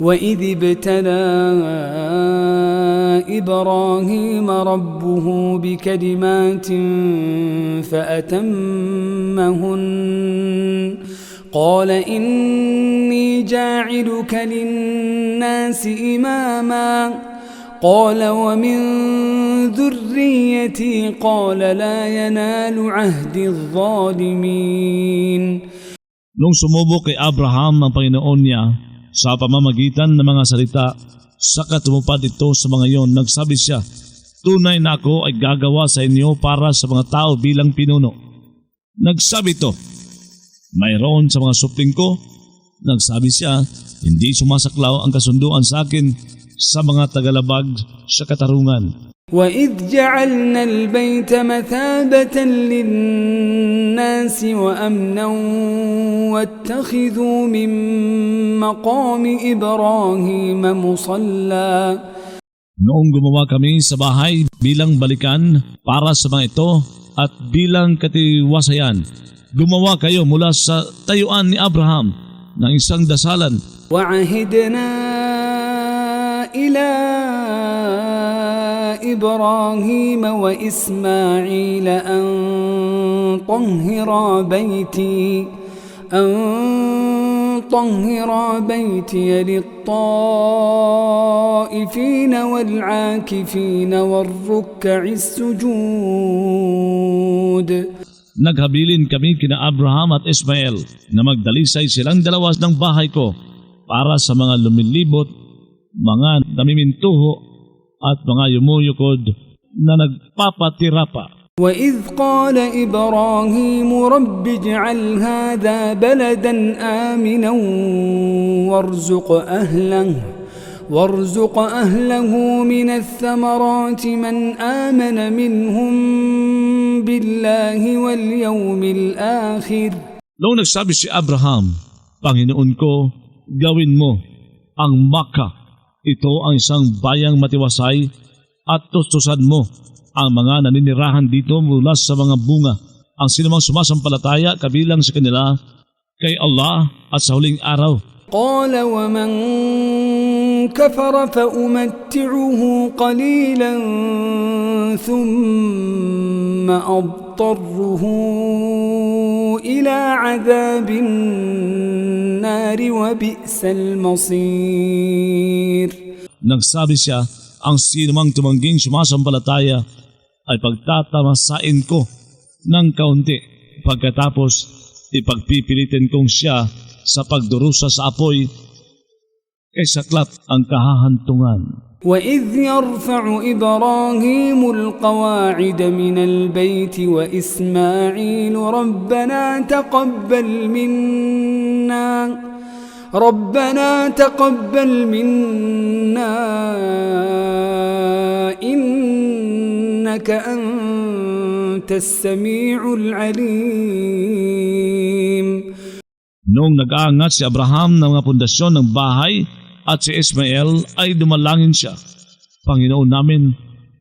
وإذ ابتلى إبراهيم ربه بكلمات فأتمهن قال إني جاعلك للناس إماما قال ومن ذريتي قال لا ينال عهد الظالمين. Nung sumubok kay Abraham ang Panginoon niya sa pamamagitan ng mga salita, saka tumupad ito sa mga iyon, nagsabi siya, tunay na ako ay gagawa sa inyo para sa mga tao bilang pinuno. Nagsabi ito, mayroon sa mga supling ko. Nagsabi siya, hindi sumasaklaw ang kasunduan sa akin sa mga tagalabag sa katarungan. وَإِذْ جَعَلْنَا الْبَيْتَ مَثَابَةً لِلنَّاسِ وَأَمْنًا وَاتَّخِذُوا مِن مَّقَامِ إِبْرَاهِيمَ مُصَلًّى. Noong gumawa kami sa bahay bilang balikan para sa mga ito at bilang katiwasayan, gumawa kayo mula sa tayuan ni Abraham ng isang dasalan. وَعَهِدْنَا إِلَى إبراهيم وإسماعيل أن طهرا بيتي للطائفين والعاكفين والركع السجود. Naghabilin kami kina Abraham at Ismael na magdalisay silang dalawa ng bahay ko para sa mga lumilibot, mga namimintuho at mga yumuyukod na nagpapatirapa. وَإِذْ قَالَ إِبْرَاهِيمُ رَبِّ اجْعَلْ هَذَا بَلَدًا آمِنًا وارزق أهله من الثمرات من آمن منهم بالله واليوم الآخر. Noong nagsabi si Abraham, Panginoon ko, gawin mo ang Makkah. Ito ang isang bayang matiwasay at tustusan mo ang mga naninirahan dito mula sa mga bunga. Ang sinumang sumasampalataya kabilang sa kanila kay Allah at sa huling araw. قال ومن كفر فأمتعه قليلا ثم أضطره إلى عذاب النار وبئس المصير. Nagsabi siya, ang sinumang tumangging sumasampalataya ay pagtatamasain ko ng kaunti. Pagkatapos, ipagpipilitin kong siya sa pagdurusa sa apoy kay saklap ang kahahantungan. وَإِذْ يَرْفَعُ إِبْرَاهِيمُ الْقَوَاعِدَ مِنَ الْبَيْتِ وَإِسْمَاعِيلُ رَبَّنَا تَقَبَّلْ مِنَّا إِنَّكَ أَنْتَ السَّمِيعُ الْعَلِيمُ. Noong nag-aangat si Abraham ng mga pundasyon ng bahay at si Ismael ay dumalangin siya, Panginoon namin,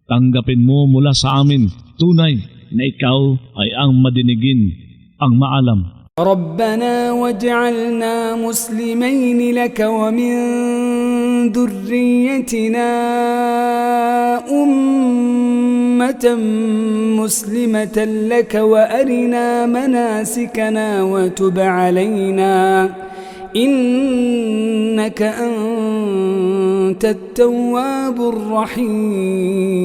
tanggapin mo mula sa amin, tunay na ikaw ay ang madinigin, ang maalam. رَبَّنَا وَاجْعَلْنَا مُسْلِمَيْنِ لَكَ وَمِنْ ذُرِّيَّتِنَا أُمَّةً مُسْلِمَةً لَكَ وَأَرِنَا مَنَاسِكَنَا وَتُبْ عَلَيْنَا إِنَّكَ أَنْتَ التَّوَّابُ الرَّحِيمُ.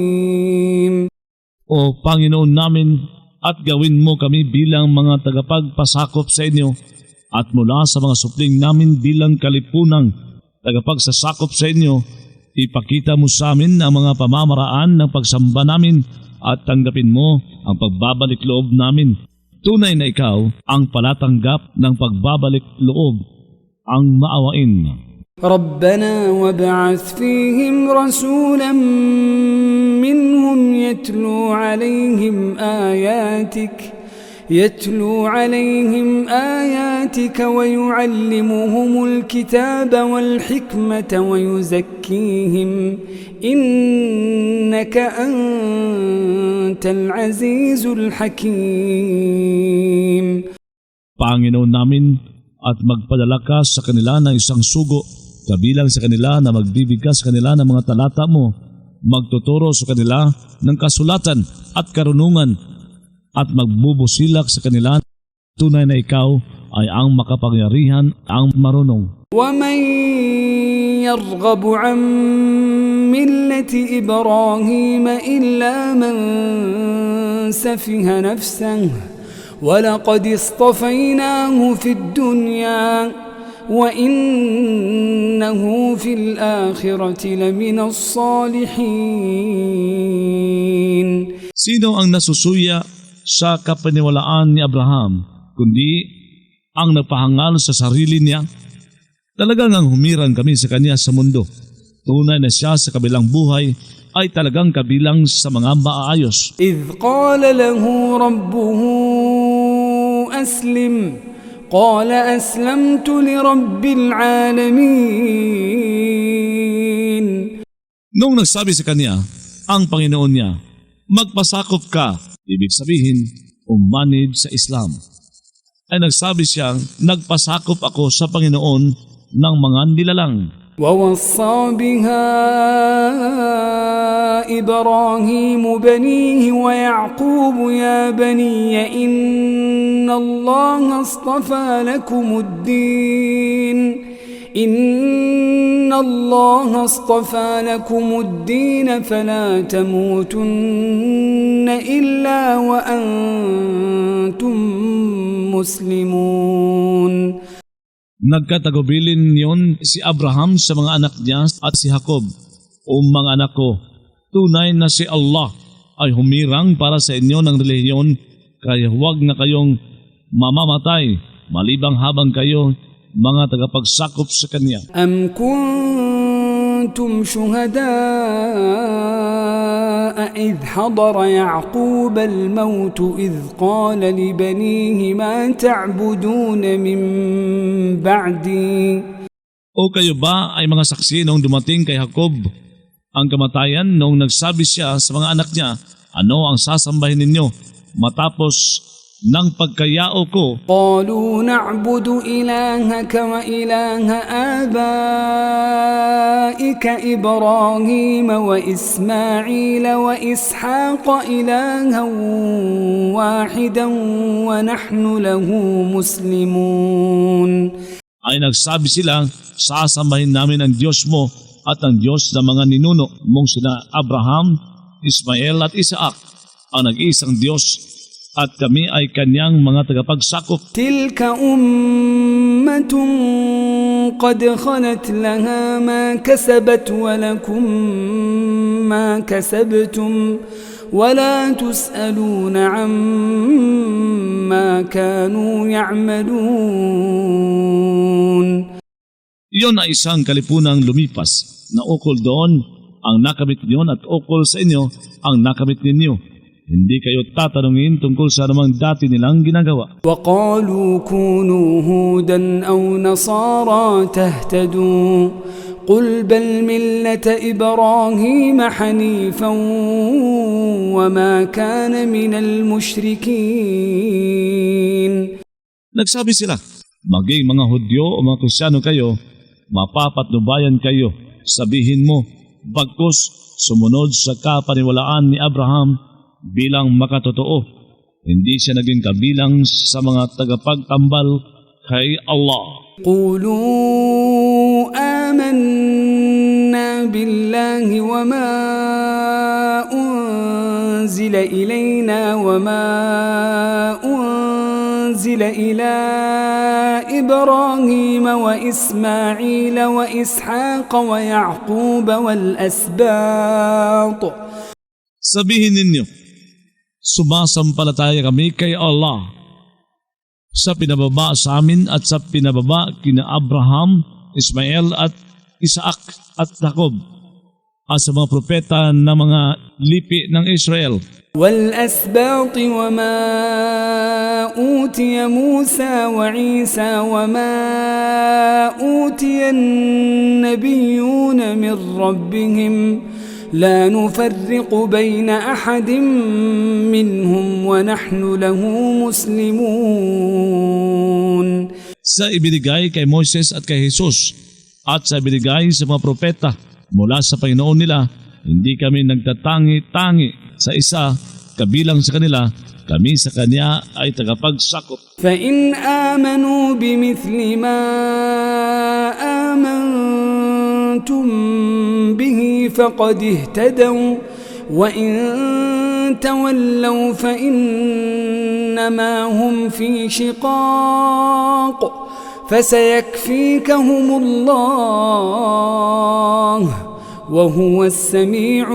O Panginoon namin, at gawin mo kami bilang mga tagapagpasakop sa inyo at mula sa mga supling namin bilang kalipunang tagapagsasakop sa inyo, ipakita mo sa amin ang mga pamamaraan ng pagsamba namin at tanggapin mo ang pagbabalik loob namin. Tunay na ikaw ang palatanggap ng pagbabalik loob, ang maawain. رَبَّنَا وَابْعَثْ فِيهِمْ رَسُولًا مِّنْهُمْ يَتْلُو عَلَيْهِمْ آيَاتِكَ وَيُعَلِّمُهُمُ الْكِتَابَ وَالْحِكْمَةَ وَيُزَكِّيهِمْ إِنَّكَ أَنْتَ الْعَزِيزُ الْحَكِيمُ. Panginoon namin, at magpadala ka sa kanila ng isang sugo kabilang sa kanila na magbibigkas sa kanila ng mga talata mo, magtuturo sa kanila ng kasulatan at karunungan, at magbubusilak sa kanila. Tunay na ikaw ay ang makapangyarihan, ang marunong. ومن يرغب عن ملة إبراهيم إلا من سفه نفسه ولقد اصطفيناه في الدنيا وإنه في الآخرة لمن الصالحين. Sino ang nasusuya sa kapaniwalaan ni Abraham, kundi ang nagpahangal sa sarili niya? Talagang ang humirang kami sa kanya sa mundo. Tunay na siya sa kabilang buhay ay talagang kabilang sa mga maayos. إذ قال له ربه أسلم قال أسلمت لرب العالمين. Nung nagsabi sa kanya ang Panginoon niya, magpasakop ka, ibig sabihin, umanib sa Islam, ay nagsabi siyang, nagpasakop ako sa Panginoon ng mga nilalang. ووصى بها إبراهيم بنيه ويعقوب يا بني إن الله اصطفى لكم الدين فلا تموتن إلا وأنتم مسلمون. Nagkatagubilin niyon si Abraham sa mga anak niya at si Jacob, o mga anak ko, tunay na si Allah ay humirang para sa inyo ng relihiyon, kaya huwag na kayong mamamatay malibang habang kayo mga tagapagsakop sa Kanya. أم كنتم شهداء إذ حضر يعقوب الموت إذ قال لبنيه ما تعبدون من بعدي. O kayo ba ay mga saksi noong dumating kay Jacob ang kamatayan, noong nagsabi siya sa mga anak niya, ano ang sasambahin ninyo matapos ng pagkayao ko? قالوا نعبد إلهك وإله آبائك إبراهيم وإسماعيل وإسحاق إلها واحدا ونحن له مسلمون. Ay nagsabi sila, sasambahin namin ang Diyos mo at ang Diyos ng mga ninuno mong sina Abraham, Ismael at Isaac, ang nag-iisang Diyos, at kami ay kanyang mga tagapagsakop. تلك أمة قد خلت لها ما كسبت ولكم ما كسبتم ولا تسألون عما كانوا يعملون. Iyon ay isang kalipunang lumipas na ukol doon ang nakamit niyon at ukol sa inyo ang nakamit ninyo. Hindi kayo tatanungin tungkol sa anumang dati nilang ginagawa. وقالوا كونوا هودا أو نصارى تهتدوا قل بل ملة إبراهيم حنيفا وما كان من المشركين. Nagsabi sila, maging mga Hudyo o mga Kristyano kayo, mapapatnubayan kayo. Sabihin mo, bagkus sumunod sa kapaniwalaan ni Abraham bilang makatotoo. Hindi siya naging kabilang sa mga tagapagtambal kay Allah. قولوا آمنا بالله وما أنزل إلينا وما أنزل إلى إبراهيم وإسماعيل وإسحاق ويعقوب والأسباط. Sabihin ninyo, sumasampalataya kami kay Allah sa pinababa sa amin at sa pinababa kina Abraham, Ismael at Isaac at Jacob, at sa mga propeta ng mga lipi ng Israel. والأسباط وما أوتي موسى وعيسى وما أوتي النبيون من ربهم لا نفرق بين أحد منهم ونحن له مسلمون. Sa ibinigay kay Moses at kay Jesus at sa binigay sa mga propeta mula sa Panginoon nila, hindi kami nagtatangi-tangi sa isa kabilang sa kanila, kami sa Kanya ay tagapagsakop. فإن آمنوا بمثل ما آمنتم به فقد اهتدوا وإن تولوا فإنما هم في شقاق فسيكفيكهم الله وهو السميع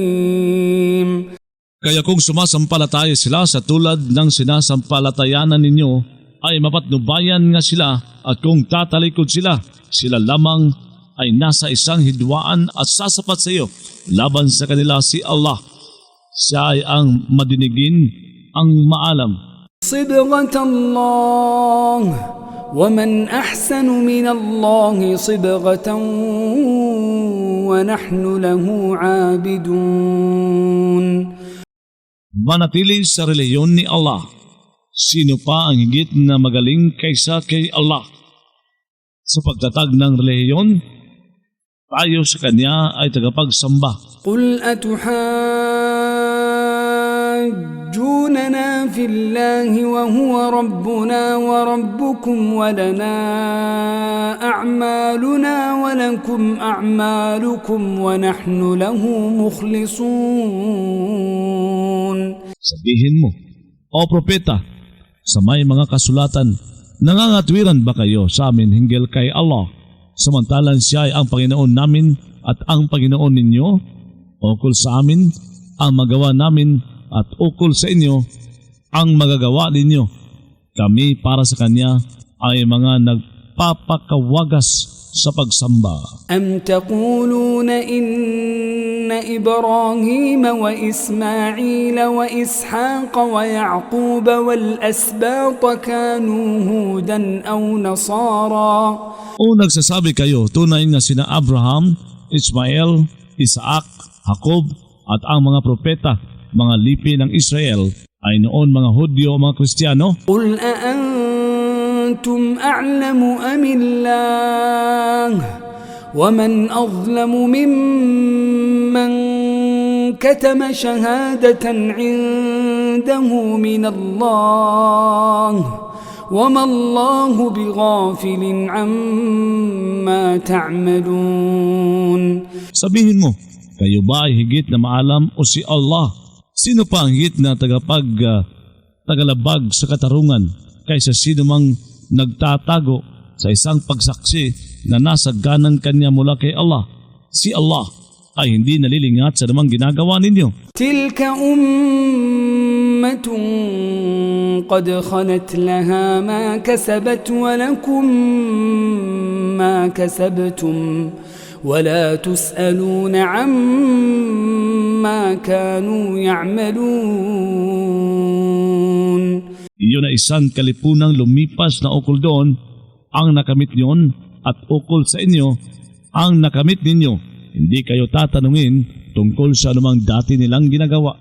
العليم. Kaya kung sumasampalataya sila sa tulad ng sinasampalatayanan ninyo, ay mapatnubayan nga sila, at kung tatalikod sila, sila lamang ay nasa isang hidwaan at sasapat sa iyo. Laban sa kanila si Allah. Siya ay ang madinigin, ang maalam. صبغة الله ومن أحسن من الله صبغة ونحن له عابدون. Manatili sa reliyon ni Allah. Sino pa ang higit na magaling kaysa kay Allah? Sa pagtatag ng reliyon, tayo sa Kanya ay tagapagsamba. قل أتحاجوننا في الله وهو ربنا وربكم ولنا أعمالنا ولكم أعمالكم ونحن له مخلصون. Sabihin mo, O propeta, sa may mga kasulatan, nangangatwiran ba kayo sa amin hinggil kay Allah, samantalang siya ay ang Panginoon namin at ang Panginoon ninyo? Ukol sa amin ang magawa namin at ukol sa inyo ang magagawa ninyo. Kami para sa Kanya ay mga nagpapakawagas sa pagsamba. أم تقولون إن إبراهيم وإسماعيل وإسحاق ويعقوب والأسباط كانوا هودا أو نصارى. O nagsasabi kayo, tunay nga sina Abraham, Ismael, Isaac, Jacob at ang mga propeta, mga lipi ng Israel, ay noon mga Hudyo o mga Kristiyano? قل أأنتم أعلم أم الله ومن أظلم ممن كتم شهادة عنده من الله وما الله بغافل عما تعملون. Sabihin mo, kayo ba ay higit na maalam o si Allah? Sino pa ang higit na tagalabag sa katarungan kaysa sino mang nagtatago sa isang pagsaksi na nasa ganang Kanya mula kay Allah? Si Allah ay hindi nalilingat sa namang ginagawa ninyo. تلك أمة قد خلت لها ما كسبت ولكم ما كسبتم ولا تسألون عما كانوا يعملون. Iyon ay isang kalipunang lumipas na ukol doon ang nakamit niyon at ukol sa inyo ang nakamit ninyo. Hindi kayo tatanungin tungkol sa anumang dati nilang ginagawa.